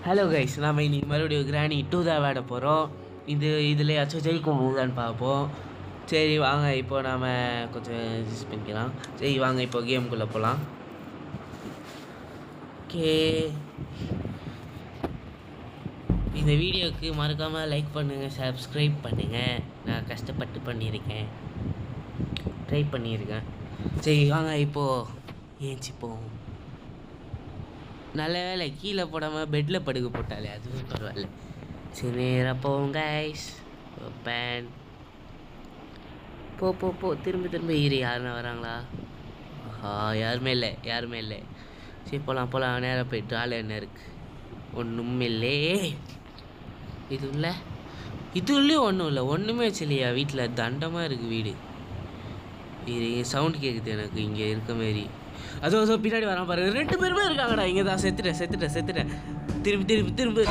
Hello guys, நாம் இன்னைக்கு மறுபடியும் கிராணி 2 தான் விளையாட போகிறோம். இதுலையாச்சும் ஜெயிக்கும் போதான்னு பார்ப்போம். சரி வாங்க, இப்போ நாம் கொஞ்சம் அட்ஜஸ்ட் பண்ணிக்கலாம். சரி வாங்க, இப்போ கேமுக்குள்ளே போகலாம். ஓகே, இந்த வீடியோவுக்கு மறக்காமல் லைக் பண்ணுங்கள், சப்ஸ்கிரைப் பண்ணுங்கள். நான் கஷ்டப்பட்டு பண்ணியிருக்கேன், ட்ரை பண்ணியிருக்கேன். சரி வாங்க, இப்போது ஏஞ்சிப்போம். நல்ல வேலை கீழே போடாமல் பெட்டில் படுக்க போட்டாலே, அதுவும் பரவாயில்ல. சரி நேராக போவோம் கைஸ். பேன் போ திரும்ப ஈரி. யாருன்னா வராங்களா? யாருமே இல்லை. சரி போகலாம். நேராக போயிட்டு ஆள் என்ன இருக்குது? ஒன்றும் இல்லை. இதுலேயும் ஒன்றும் இல்லை, ஒன்றுமே வச்சுலையா? வீட்டில் தண்டமாக இருக்குது வீடு. இது சவுண்டு கேட்குது எனக்கு இங்கே இருக்க மாரி. அதோ பின்னாடி வரான் பாருங்க, 2 பேருமே இருக்காங்கடா. இங்கே தான் செத்துட்டேன். திரும்ப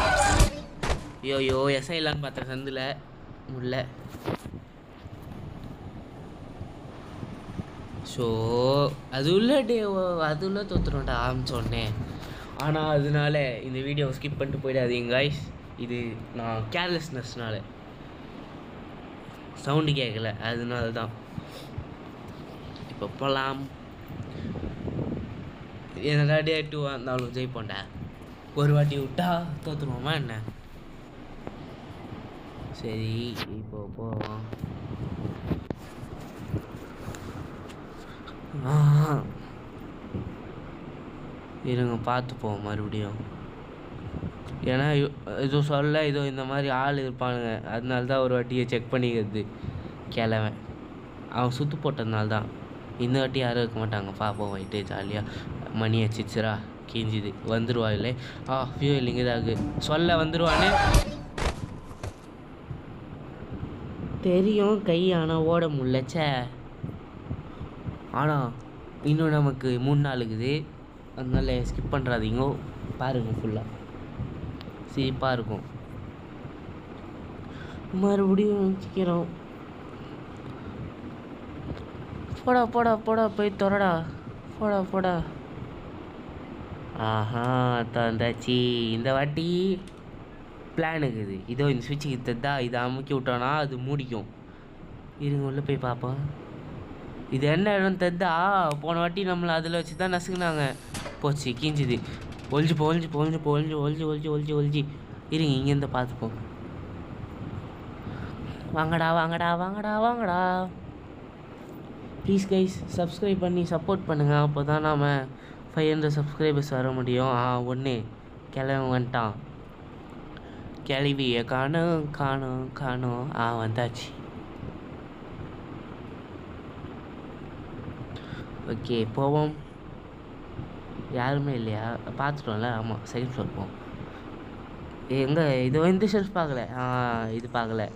ஐயோ எஸ்ஐ இல்லான்னு பார்த்தேன், சந்தில் முடியல. ஸோ அது உள்ள தோற்றுறோம்டா சொன்னேன். ஆனால் அதனால இந்த வீடியோவை ஸ்கிப் பண்ணிட்டு போயிடாதீங்க காய்ஸ். இது நான் கேர்லெஸ்னஸ்னால சவுண்டு கேட்கல, அதனால தான். இப்போ போகலாம். என்னடா டே 2 இருந்தாலும் ஜெயிப்போண்டா. ஒரு வாட்டி விட்டா தோற்றுருவோமா என்ன? சரி இப்போ போவோம். இருங்க பார்த்துப்போம் மறுபடியும். ஏன்னா இதோ இந்த மாதிரி ஆள் இருப்பானுங்க, அதனால தான் ஒரு வாட்டியை செக் பண்ணிக்கிறது. கிழவன் அவன் சுற்று போட்டதுனால தான். இந்த வாட்டி யாரும் இருக்க மாட்டாங்க. பார்ப்போம். போயிட்டு ஜாலியாக மணி வச்சிச்சுரா, கிஞ்சிது. வந்துடுவா இல்லை? ஃபியூல் இங்கே தான் சொல்ல வந்துடுவானே தெரியும். கை ஆனால் ஓட முடியலச்சே. ஆனால் இன்னும் நமக்கு 3 நாள் இருக்குது, அதனால ஸ்கிப் பண்ணுறாதீங்க. பாருங்கள், ஃபுல்லாக சிரிப்பாக இருக்கும். மறுபடியும் சீக்கிரம் போடா போய் தொடடா. போடா. தந்தாச்சு. இந்த வாட்டி பிளான் இருக்குது. இதோ இந்த சுவிட்சுக்கு தந்தா இதை அமுக்கி விட்டோன்னா அது மூடிக்கும். இருங்க உள்ள போய் பார்ப்போம். இது என்ன இடம் தந்தா? போன வாட்டி நம்மளை அதில் வச்சு தான் நசுக்குனாங்க. போச்சு, கீஞ்சிது. ஒழிஞ்சு. இருங்க இங்கேருந்து பார்த்துப்போம். வாங்கடா. ப்ளீஸ் கைஸ், சப்ஸ்கிரைப் பண்ணி சப்போர்ட் பண்ணுங்கள். அப்போ தான் நாம் 500 சப்ஸ்கிரைபர்ஸ் வர முடியும். ஒன்று கிளம்பி வந்துட்டான். கிளவியை காணும். வந்தாச்சு. ஓகே போவோம். யாருமே இல்லையா? பார்த்துட்டோம்ல. ஆமாம், செகண்ட் ஃப்ளோர் போவோம். எங்கே இது? இந்த ஷெல்ஃப் பார்க்கல. இது பார்க்கல.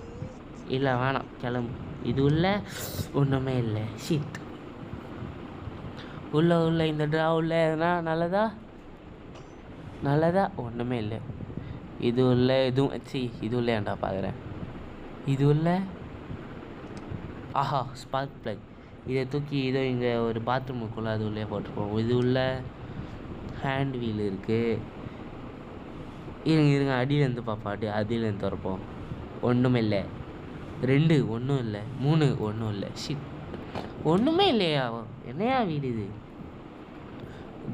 இல்லை வேணாம், கிளம்பு. இது உள்ள ஒன்றுமே இல்லை. ஷிட். உள்ள இந்த ட்ரா உள்ள எதுனா நல்லதா? ஒன்றுமே இல்லை. இது உள்ள எதுவும் இது உள்ள ஏன்டா பார்க்குறேன். இது உள்ள ஸ்பார்க் ப்ளக். இதை தூக்கி இங்கே ஒரு பாத்ரூமுக்குள்ளே அது உள்ளே போட்டுருப்போம். இது உள்ள ஹேண்ட் வீல் இருக்குது. இருங்க அடியிலேருந்து பாப்பா. அடியிலேருந்து திறப்போம். ஒன்றுமே இல்லை. 2 ஒன்றும் இல்லை. 3 ஒன்றும் இல்லை. ஷிட், ஒன்றுமே இல்லையா? என்னையா வீடு இது?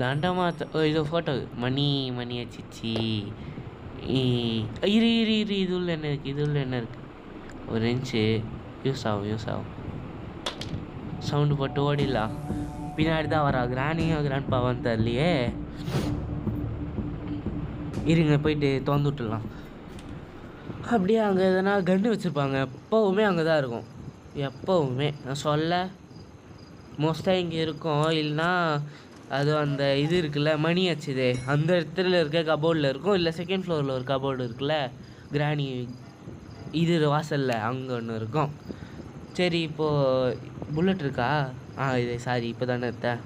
தண்டமா. இதோ ஃபோட்டோ மணி வச்சிச்சு. இரு. இது உள்ள என்ன இருக்குது? ஒரு இன்ச்சு யூஸ் ஆகும். சவுண்டு போட்டு ஓடிடலாம். பின்னாடி தான் வரா. கிராண்ட் பாவான்னு தரலையே. இருங்க போயிட்டு திறந்து விட்டுடலாம். அப்படியே அங்கே எதனா கன்று வச்சுருப்பாங்க. எப்போவுமே அங்கே தான் இருக்கும். எப்போவுமே நான் சொல்ல மோஸ்ட்டாக இங்கே இருக்கும். இல்லைனா அது அந்த இது இருக்குல்ல, மணி வச்சுது அந்த இடத்துல இருக்க கபோர்டில் இருக்கும். இல்லை செகண்ட் ஃப்ளோரில் ஒரு கபோர்டு இருக்குல்ல, கிராணி இது வாசலில் அங்கே ஒன்று இருக்கும். சரி இப்போது புல்லட் இருக்கா? இது சாரி, இப்போ தானே எடுத்தேன்,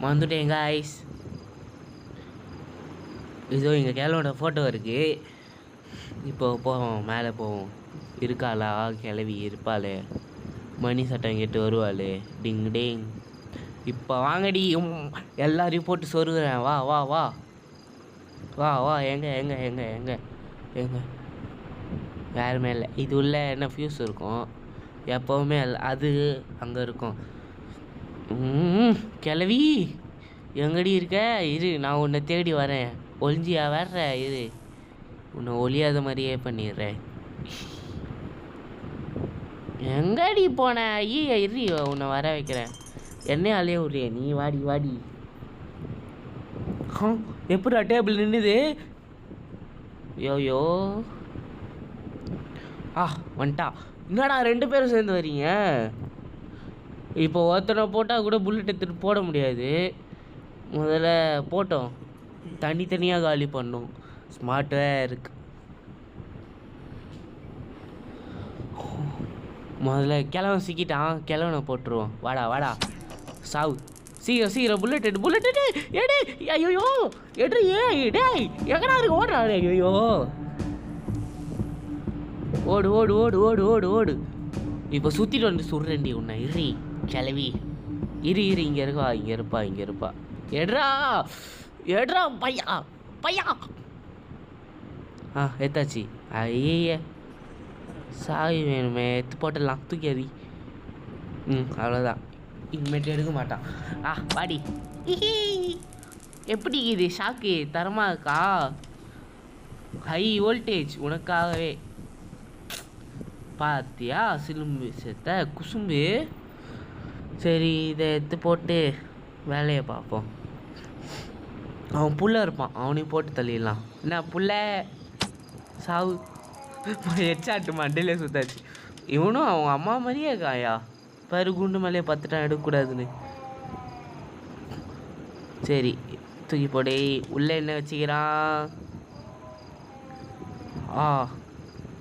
வந்துட்டேங்க ஐஸ். இதோ எங்கள் கேளோட ஃபோட்டோ இருக்குது. இப்போ போவோம், மேலே போவோம். இருக்காளா கிளவி? இருப்பாளே. மணி சட்டம் கேட்டு வருவாளே. டிங். இப்போ வாங்கடி, எல்லாரையும் போட்டு சொருகிறேன். வா. வா வா, எங்க எங்க எங்க எங்க எங்க யாருமே இல்லை. இது உள்ள என்ன ஃபியூஸ் இருக்கும் எப்போவுமே. அது அங்கே இருக்கும். கிளவி எங்கடி இருக்க? இரு, நான் உன்னை தேடி வரேன். ஒளிஞ்சியா வர்ற? இரு, உன்னை ஒளியாத மாதிரியே பண்ணிடுறேன். எங்கடி போன? ஐயா இரு, உன்னை வர வைக்கிறேன். என்னையே அலைய விட்றிய நீ. வாடி வாடி. எப்படா டேபிள் நின்றுது? யோயோ வந்துட்டா. என்னடா 2 பேரும் சேர்ந்து வரீங்க? இப்போ ஒருத்தனை போட்டால் கூட புல்லட் எடுத்துகிட்டு போட முடியாது. முதல்ல போட்டோம், தனித்தனியாக காலி பண்ணோம். ஸ்மார்ட்டாக இருக்கு. முதல்ல கிழவன் சிக்கிட்டான், கிழவனை போட்டுருவோம். வாடா வாடா, சாவு. சீக்கிரம் சீக்கிரம், புல்லட் எடு, புல்லட் எடு. எடு. ஐயோ எடு. டேய் எங்கடா இருக்கு? ஓடுறாரு. ஐயோ ஓடு ஓடு ஓடு ஓடு ஓடு ஓடு. இப்போ சுற்றிட்டு வந்து சுடுறேன்டி உன்னை. இரு கிளவி, இரு இரு. இங்கே இருக்கா, இங்கே இருப்பா, இங்கே இருப்பா. எடுறா எடுறா பையா பையா. எடுத்தாச்சு. ஐய சாவி வேணுமே, எடுத்து போட்டுடலாம். தூக்கி அறி. அவ்வளோதான், இனிமேட்டு எடுக்க மாட்டான். வாடி. எப்படி இது? ஷாக்கு தரமாக இருக்கா? ஹை வோல்டேஜ் உனக்காகவே. பாத்தியா சிலும்பு சேர்த்த குசும்பு. சரி, இதை எடுத்து போட்டு வேலையை பார்ப்போம். அவன் புள்ள இருப்பான், அவனையும் போட்டு தள்ளிடலாம். என்ன புள்ள? சாவு. ஹெட்ஷாட்டு மண்டையிலே சுத்தாச்சு. இவனும் அவங்க அம்மா மாதிரியே இருக்காயா. பாரு, குண்டு மேலே பார்த்துட்டான், எடுக்கக்கூடாதுன்னு. சரி, தூக்கி போடே. உள்ளே என்ன வச்சுக்கிறான்?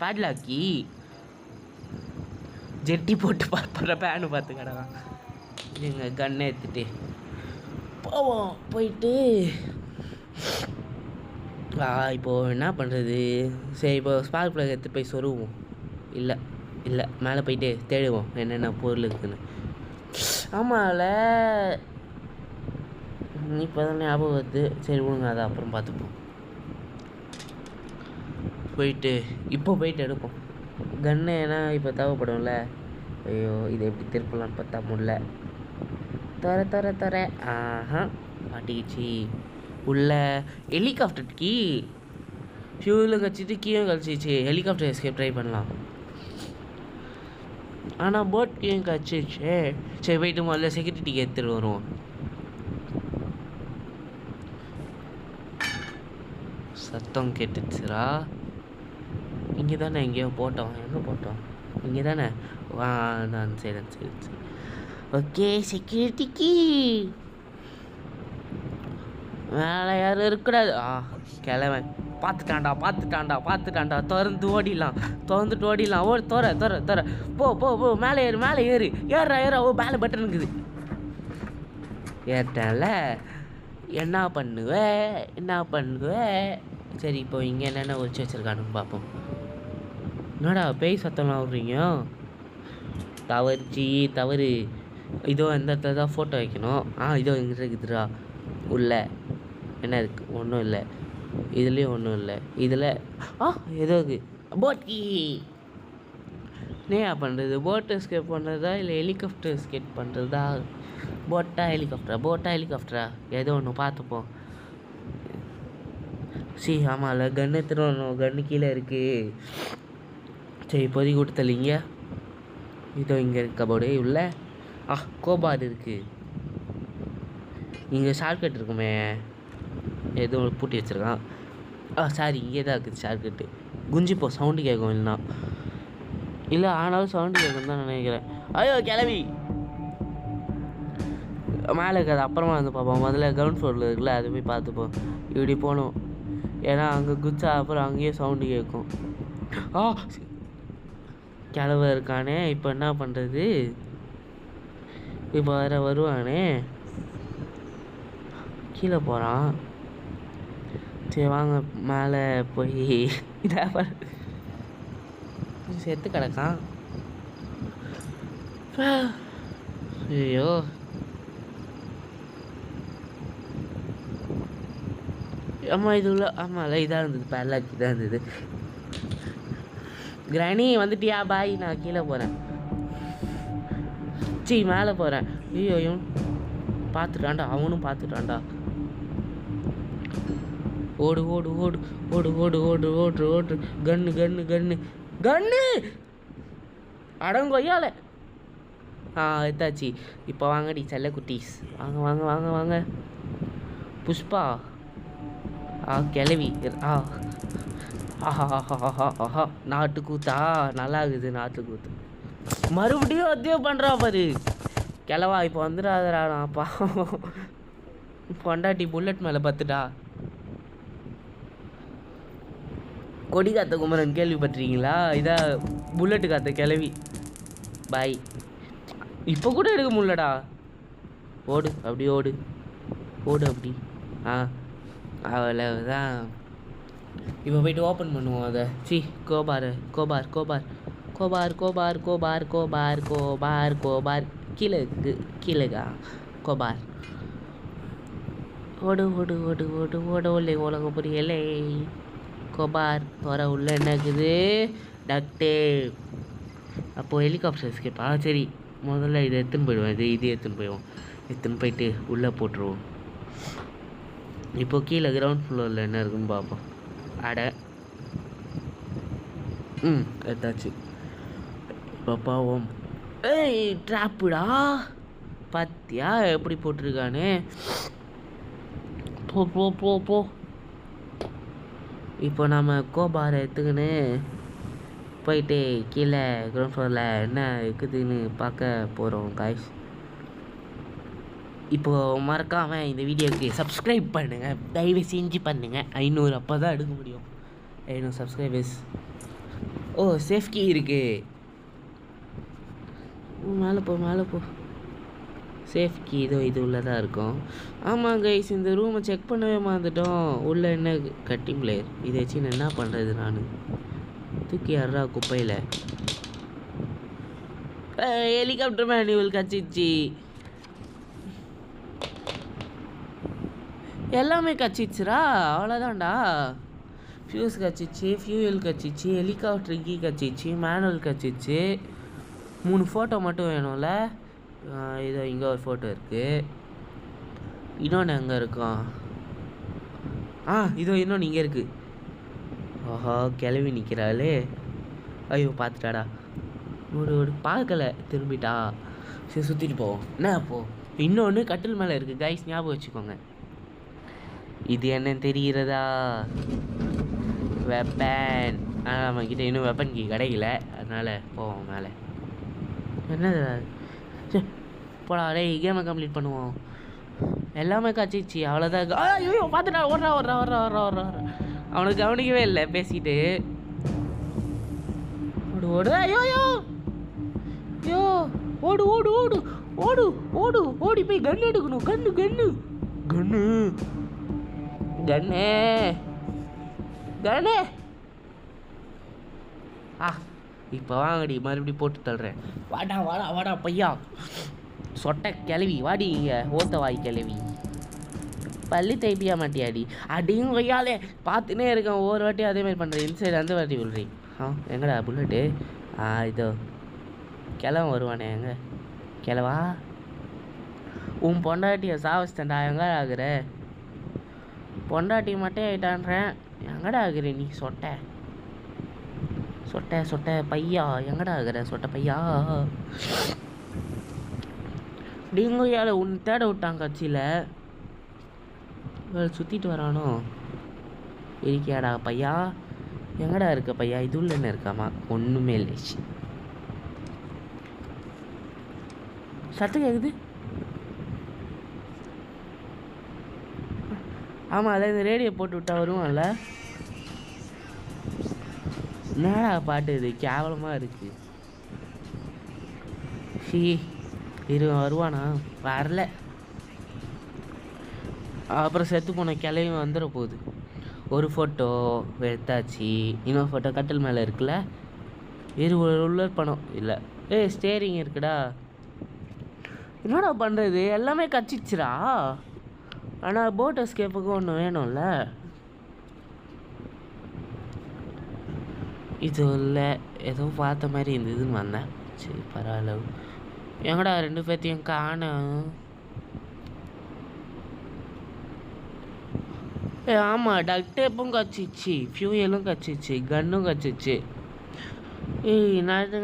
பேட்லாக்கி. ஜெட்டி போட்டு பார்ப்பற பேனு பார்த்து கிடக்கான். எங்கள் கண்ணை எடுத்துட்டு போவோம். போயிட்டு இப்போது என்ன பண்ணுறது? சரி, இப்போ ஸ்பார்க் ப்ளக் எடுத்து போய் சொருவோம். இல்லை இல்லை, மேலே போயிட்டு தேடுவோம் என்னென்ன பொருள் இருக்குதுன்னு. ஆமாம்ல, இப்போ தான் ஞாபகம் வருது. சரி விடுங்க, அதை அப்புறம் பார்த்துப்போம். போயிட்டு எடுப்போம் கன்று. ஏன்னா இப்போ தேவைப்படும்ல. ஐயோ, இதை எப்படி திருப்பலான்னு பார்த்தா முடியல. தர மாட்டிக்கிச்சு. உள்ள ஹெலிகாப்டர் கீ. ஃபியூலும் கழிச்சிட்டு கீயும் கழிச்சிச்சு. ஹெலிகாப்டர் எஸ்கேப் ட்ரை பண்ணலாம். ஆனால் போட் கீயும் கழிச்சிச்சு. சரி, போயிட்டு முதல்ல செக்யூரிட்டிக்கு எடுத்துகிட்டு வருவோம். சத்தம் கேட்டுச்சுரா. இங்கே தானே எங்கேயோ போட்டோம். எங்கே போட்டோம்? இங்கே தானே. நான் சரி. ஓகே, செக்யூரிட்டிக்கு மேலே யாரும் இருக்கக்கூடாது. கிழவன் பார்த்துட்டான்டா. திறந்துட்டு ஓடிடலாம். ஓ, தோற. போ. மேலே ஏறு. ஏறா. ஓ, மேலே பட்டன் இருக்குது. ஏறிட்டேன்ல. என்ன பண்ணுவ? சரி, இப்போ இங்கே என்னென்ன ஒழிச்சு வச்சுருக்கானுன்னு பார்ப்போம். என்னடா பேய் சத்தம்லாம் விட்றீங்க? தவறு. இதோ இந்த இடத்துல தான் ஃபோட்டோ வைக்கணும். இதோ இங்கே இருக்குதுடா. உள்ள என்ன இருக்குது? ஒன்றும் இல்லை. இதுலேயும் ஒன்றும் இல்லை. இதில் ஏதோ இருக்குது. போட்டி நேயா பண்ணுறது? போட் எஸ்கேப் பண்ணுறதா இல்லை ஹெலிகாப்டர் எஸ்கேப் பண்ணுறதா? போட்டா ஹெலிகாப்டரா? ஏதோ ஒன்று பார்த்துப்போம். ஆமாம்ல, கன்று எடுத்துகிட்டு கன்று கீழே இருக்குது. சரி, இப்போதைக்கு விட்டு தள்ளிங்க. இதோ இங்கே இருக்க போடு. உள்ள கோபார் இருக்குது. இங்கே ஷார்ட்கட் இருக்குமே, எதுவும் பூட்டி வச்சுருக்கான். சாரி, இங்கே தான் இருக்குது ஷார்ட்கட்டு. குஞ்சிப்போ சவுண்டு கேட்கும். இல்லை ஆனாலும் சவுண்டு கேட்கும் தான் நினைக்கிறேன். ஐயோ கிளவி மேலே இருக்காது. அப்புறமா வந்து பார்ப்போம். முதல்ல கிரவுண்ட் ஃப்ளோரில் இருக்குல்ல, அது போய் பார்த்துப்போம். இப்படி போகணும். ஏன்னா அங்கே குச்சா அப்புறம் அங்கேயே சவுண்டு கேட்கும். கிளவ இருக்கானே. இப்போ என்ன பண்ணுறது? இப்போ வேறு வருவானே. கீழே போகிறான். சரி வாங்க மேலே போய் இதாக செத்து கிடக்கான். ஐயோ ஆமாம் இது உள்ள ஆமாம் இதாக இருந்தது, பேரலாக் இதாக இருந்தது. கிராணி வந்துட்டியா? பாய், நான் கீழே போகிறேன். மேலே போகிறேன். ஐயோ பார்த்துட்டான்டா, அவனும் பார்த்துட்டான்டா. ஓடு ஓடு ஓடு ஓடு ஓடு ஓடு ஓடு ஓடு. கன்னு கன்னு கன்னு கன்னு அடங்கொய்யால. எடுத்தாச்சு. இப்போ வாங்கடி செல்ல குட்டீஸ், வாங்க வாங்க வாங்க வாங்க. புஷ்பா கிளவி. ஆஹா நாட்டுக்கூத்தா, நல்லா இருக்குது நாட்டுக்கூத்து. மறுபடியும் அதே பண்ணுறா பாரு கிளவா. இப்போ வந்துடாதடா, நான் பொண்டாட்டி புல்லட் மேலே பார்த்துட்டா. கொடி காத்த குமரன் கேள்விப்பட்டிருக்கீங்களா? இதான் புல்லட்டு காத்த கிளவி. பாய். இப்போ கூட எடுக்க முடியலடா. ஓடு அப்படி ஓடு ஓடு அப்படி. அவ்வளவுதான். இப்போ போய்ட்டு ஓப்பன் பண்ணுவோம் அதை. கோபார் கோபார் கோபார் கோபார் கோபார் கோபார் கோபார் கோபார் கோபார் கீழே கீழேக்கா கோபார். ஓடு ஓடு ஓடு ஓடு ஓட உள்ளே உலக புரியலை. கோபார் வர உள்ள என்ன இருக்குது? டக்டே. அப்போது ஹெலிகாப்டர் எஸ்கேப்பா? சரி, முதல்ல இதை எடுத்துன்னு போயிடுவோம். இது எடுத்துன்னு போயிடுவோம். எடுத்துன்னு போயிட்டு உள்ளே போட்டுருவோம். இப்போது கீழே கிரவுண்ட் ஃப்ளோரில் என்ன இருக்குன்னு பார்ப்போம். எடுத்தாச்சு. இப்போ பாவம். ட்ராப்புடா, பார்த்தியா எப்படி போட்டிருக்கானு? போ போ போ போ. இப்போ நம்ம கோபாரை எடுத்துக்கின்னு போயிட்டு கீழே கிரவுண்ட் ஃப்ளோரில் என்ன இருக்குதுன்னு பார்க்க போகிறோம் காய்ஸ். இப்போது மறக்காமல் இந்த வீடியோவுக்கு சப்ஸ்கிரைப் பண்ணுங்கள், தயவு செஞ்சு பண்ணுங்கள். 500 அப்போ தான் எடுக்க முடியும். 500 சப்ஸ்கிரைபர்ஸ். சேஃப்கி இருக்குது. மேலே போ மேலே போ. சேஃப்கி இது உள்ளதாக இருக்கும். ஆமாம் கைஸ், இந்த ரூமை செக் பண்ணவே மறந்துட்டோம். உள்ளே என்ன கட்டிங் பிளேயர், இதை வச்சு நான் என்ன பண்ணுறது? நான் தூக்கி யாரா குப்பையில். ஹெலிகாப்டர் மேனுவல் கச்சிச்சு, எல்லாமே கச்சிச்சுரா. அவ்வளோதான்டா. ஃபியூஸ் கச்சிச்சு, ஃபியூயல் கச்சிச்சு, ஹெலிகாப்டர் கீ கச்சிச்சு, மேனுவல் கச்சிச்சு. 3 ஃபோட்டோ மட்டும் வேணும்ல. இதோ இங்கே ஒரு ஃபோட்டோ இருக்குது. இன்னொன்று எங்கே இருக்கும்? இதோ இன்னொன்று இங்கே இருக்குது. கிளவி நிற்கிறாளே. ஐயோ பார்த்துட்டாடா. ஒரு பார்க்கலை, திரும்பிட்டா. சரி சுற்றிட்டு போவோம். என்ன அப்போது இன்னொன்று கட்டில் மேலே இருக்குது கைஸ், ஞாபகம் வச்சுக்கோங்க. இது என்னன்னு தெரிகிறதா? வெப்பன். நம்மக்கிட்ட இன்னும் வெப்பன் கீ கிடைக்கல, அதனால் போவோம் மேலே. என்னது போடா, கேமை கம்ப்ளீட் பண்ணுவோம். எல்லாமே காய்ச்சிச்சு, அவ்வளோதான். ஐயோ பார்த்துட்டா, ஓடுறா ஓடுறா ஓடுறா ஓடுறா ஓடுறா. அவனுக்கு கவனிக்கவே இல்லை பேசிட்டு. ஓடு ஓடு. ஐயோ ஐயோ ஓடு ஓடு ஓடு ஓடு ஓடு. ஓடி போய் கன் எடுக்கணும். கன்னு கன்னு கன்னு கண்ணே கண்ணே. இப்போ வாங்கடி, மறுபடியும் போட்டு தள்ளுறேன். வாடா வாடா வாடா பையா, சொட்டை கிளவி வாடி. இங்கே ஓத்த வாய் கிளவி, பள்ளி தைப்பியா மாட்டியாடி. அடியும் கொய்யாலே பார்த்துனே இருக்கேன். ஒவ்வொரு வாட்டி அதேமாதிரி பண்ணுறேன். இன்சைடு அந்த வாட்டி விழுறி. எங்கடா புல்லட்டு? இதோ கிளவன் வருவானே. எங்கே கிளவா? உன் பொண்டாட்டியை சாவச்சிட்டேன்டா. எங்கடா ஆகுற? பொண்டாட்டி மட்டும் ஆகிட்டான்றேன். எங்கடா ஆகுற நீ? சொட்டை சொட்டை சொட்டை பையா, எங்கடா ஆகுற சொட்டை பையா? டிங்கோயால் உன் தேட விட்டாங்க கட்சியில். சுற்றிட்டு வரானோ? இருக்கியாடா பையா? எங்கடா இருக்க பையா? இது உள்ள என்ன இருக்காமா? ஒன்றுமே இல்லை. சத்தம் கேட்குது. ஆமாம், அதான் இந்த ரேடியோ போட்டு விட்டா வருவான்ல. என்னடா பாட்டு இது கேவலமாக இருக்குது. வருவானா? வரல. அப்புறம் செத்து போன கிளையும் வந்துட போகுது. ஒரு ஃபோட்டோ எடுத்தாச்சு. இன்னொரு ஃபோட்டோ கட்டில் மேலே இருக்குல்ல. உள்ள பணம் இல்லை. ஸ்டேரிங் இருக்குடா. என்னடா பண்ணுறது? எல்லாமே கச்சிச்சுரா. ஆனால் போட் எஸ்கேப்புக்கு ஒன்று வேணும்ல. இது இல்லை ஏதோ பார்த்த மாதிரி இருந்ததுன்னு வந்தேன். சரி பரவாயில்ல. எங்கடா 2 பேர்த்தையும் காணோம். ஆமாம், டக் டேப்பும் கச்சிச்சு, ஃபியூயலும் கச்சிச்சு, கன்னும் கச்சிச்சு.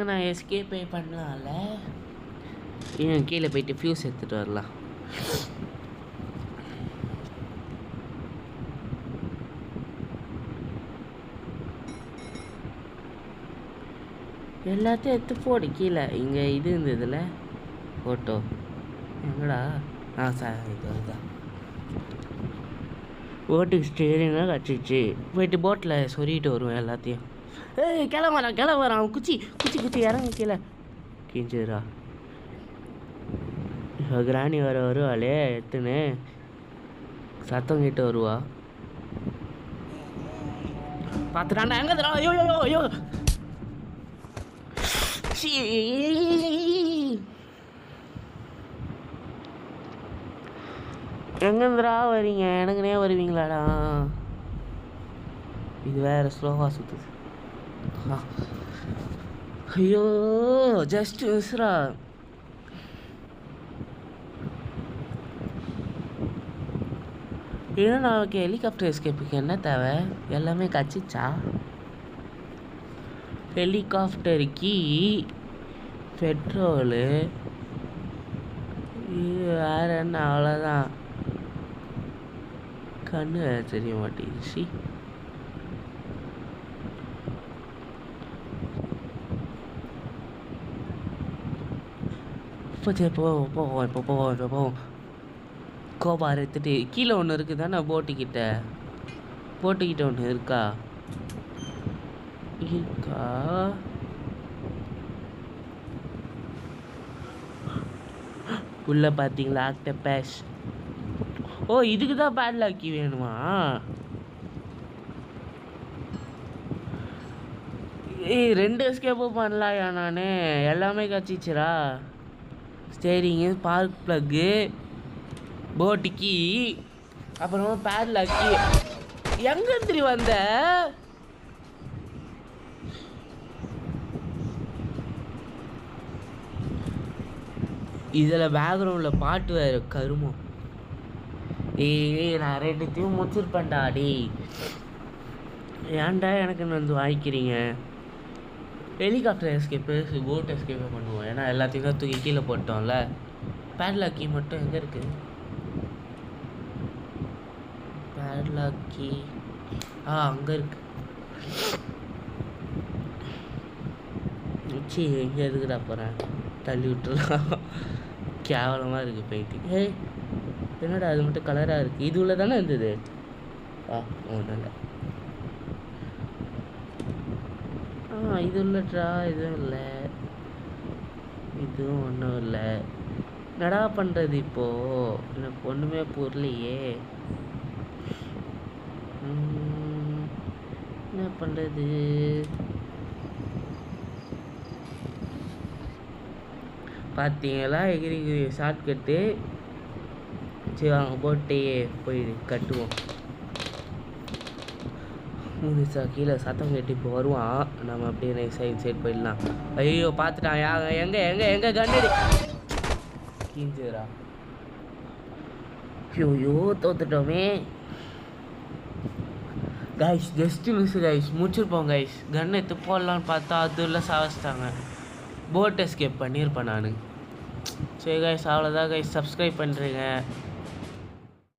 நான் எஸ்கேப்பே பண்ணலாம்ல. இன்னும் கீழே போயிட்டு ஃபியூஸ் எடுத்துகிட்டு வரலாம். எல்லாத்தையும் எடுத்து போடு கீழே. இங்கே இது இருந்ததுல ஃபோட்டோ எங்கடா? சார் இது அதுதான். போட்டுக்கு ஸ்டேரிங்காக கச்சிச்சு. போயிட்டு போட்டில் சொல்லிட்டு வருவேன் எல்லாத்தையும். கிளம்புறான் குச்சி குச்சி குச்சி இறங்க கீழே. கிஞ்சிரா கிராணி வருவாளே எடுத்துன்னு சத்தம் கேட்டு வருவா. பார்த்துட்டாண்டா எங்கே தரா? ஐயோ ஐயோ ஐயோ எங்கேருந்துடா வரீங்க? எனக்குனே வருவீங்களாடா? இது வேற ஸ்லோவாக சுற்றுது. ஐயோ ஜஸ்ட் மிஸ்ரா. இன்னும் நமக்கு ஹெலிகாப்டர் எஸ்கேப்புக்கு என்ன தேவை? எல்லாமே கச்சிச்சா? ஹெலிகாப்டருக்கு பெட்ரோலு இது வேறு என்ன? அவ்வளோதான். கண்ணு தெரிய மாட்டேங்குது. போவோம். கோபா எடுத்துட்டு கீழே ஒன்று இருக்குது தானே? போட்டுக்கிட்ட ஒன்று இருக்கா? உள்ள பார்த்தீங்களா ஆக்டோபஸ்? ஓ இதுக்கு தான் பேட்லாக்கி வேணுமா? ரெண்டு எஸ்கேப்பும் பண்ணலாயா? நான் எல்லாமே கச்சிச்சுரா. ஸ்டேரிங்கு, ஸ்பார்க் ப்ளக்கு, போட்டுக்கு, அப்புறமா பேட்லாக்கி. எங்கே திரி வந்த? இதில் பேக்ரவுண்டில் பாட்டு வேறு கருமம். நான் ரெண்டுத்தையும் முடிச்சிருப்பேன்டா. ஏன்டா எனக்கு வந்து வாங்கிக்கிறீங்க? ஹெலிகாப்டர் எஸ்கேப்பு, போட் எஸ்கேப்பே பண்ணுவோம். ஏன்னா எல்லாத்தையும் தான் தூக்கி கீழே போட்டோம்ல. பேட்லாக்கி மட்டும் எங்கே இருக்குது? பேட்லாக்கி அங்கே இருக்கு. எங்கே எதுக்குடா போகிறேன்? தள்ளி விட்டுலாம். கேவலமாக இருக்குது பெயிண்டிங். என்னடா அது மட்டும் கலராக இருக்குது? இது உள்ள தானே இருந்தது. ஒன்றும் இல்லை. இது இல்லைட்ரா. இதுவும் இல்லை, இதுவும் ஒன்றும் இல்லை. நடா பண்ணுறது இப்போது? எனக்கு ஒன்றுமே புரியலையே. என்ன பண்ணுறது? பார்த்தீங்களா எகிரி ஷார்ட்கட்டு. சரி வாங்க போட்டே போய் கட்டுவோம். மூணுசா கீழே சத்தம் கேட்டு இப்போ வருவான். நம்ம அப்படியே சைட் போயிடலாம். ஐயோ பார்த்துட்டான். எங்கே எங்கே எங்கே கண்ணடி கிஞ்சிரா. ஐயோ தோத்துட்டோமே கைஸ். Just miss guys. முடிச்சிருப்போம் கைஸ். கன் எடுத்து போடலான்னு பார்த்தா அதுல சாவச்சிட்டாங்க. போட் எஸ்கேப் பண்ணியிருப்பேன் நான். சரி கைஸ் அவ்வளோதான் கைஸ். சப்ஸ்கிரைப் பண்ணுறீங்க.